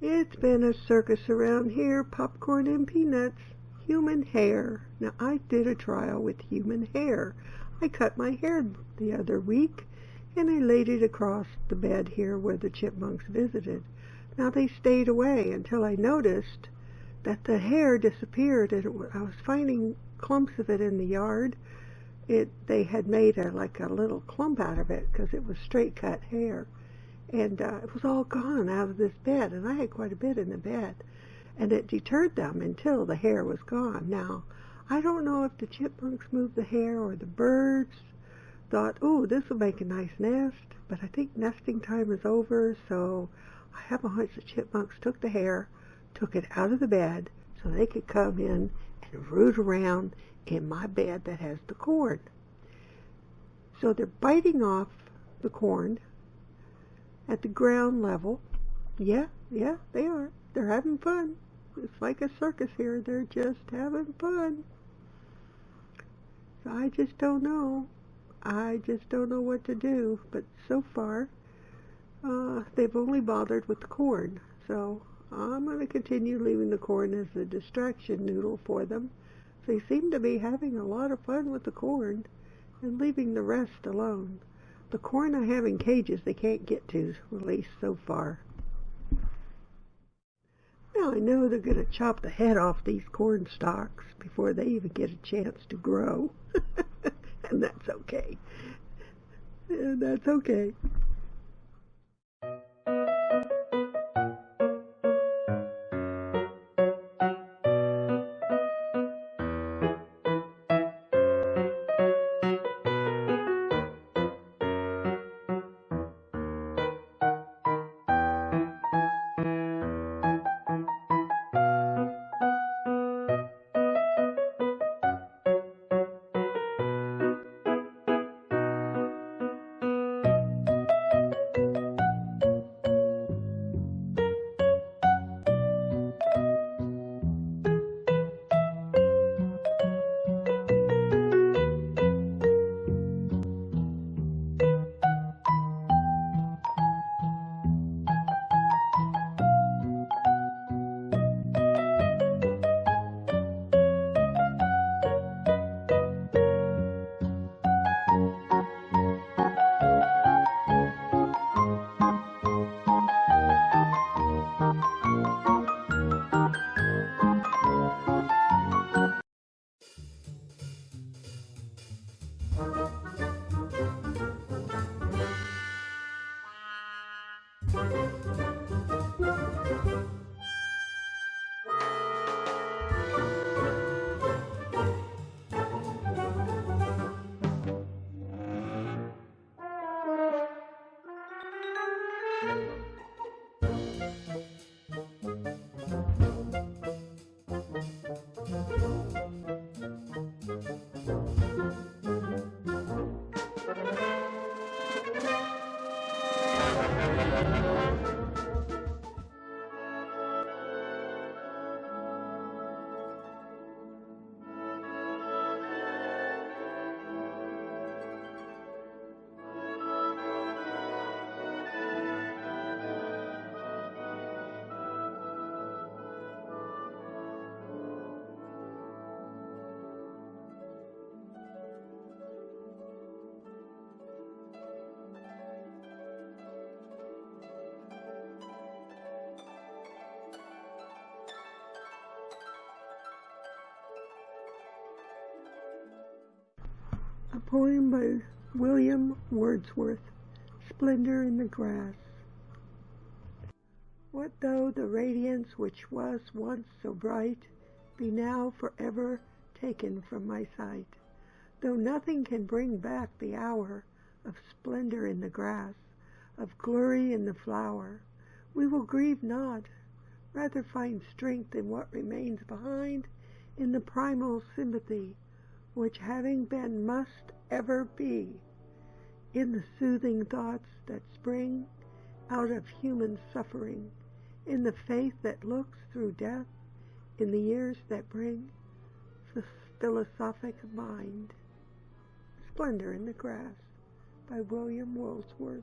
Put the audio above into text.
It's been a circus around here, popcorn and peanuts, human hair. Now, I did a trial with human hair. I cut my hair the other week, and I laid it across the bed here where the chipmunks visited. Now, they stayed away until I noticed that the hair disappeared, and I was finding clumps of it in the yard. They had made like a little clump out of it because it was straight cut hair. And it was all gone out of this bed, and I had quite a bit in the bed. And it deterred them until the hair was gone. Now, I don't know if the chipmunks moved the hair or the birds thought, oh, this will make a nice nest. But I think nesting time is over, so I have a hunch the chipmunks took the hair, took it out of the bed, so they could come in and root around in my bed that has the corn. So they're biting off the corn at the ground level. Yeah, they are. They're having fun. It's like a circus here. They're just having fun. So I just don't know. I just don't know what to do. But so far, they've only bothered with the corn. So I'm going to continue leaving the corn as a distraction noodle for them. They seem to be having a lot of fun with the corn and leaving the rest alone. The corn I have in cages they can't get to, at least so far. Now I know they're going to chop the head off these corn stalks before they even get a chance to grow. And that's okay. And that's okay. A poem by William Wordsworth, Splendor in the Grass. What though the radiance which was once so bright be now forever taken from my sight? Though nothing can bring back the hour of splendor in the grass, of glory in the flower, we will grieve not, rather find strength in what remains behind, in the primal sympathy which having been must ever be, in the soothing thoughts that spring out of human suffering, in the faith that looks through death, in the years that bring the philosophic mind. Splendor in the Grass by William Wordsworth.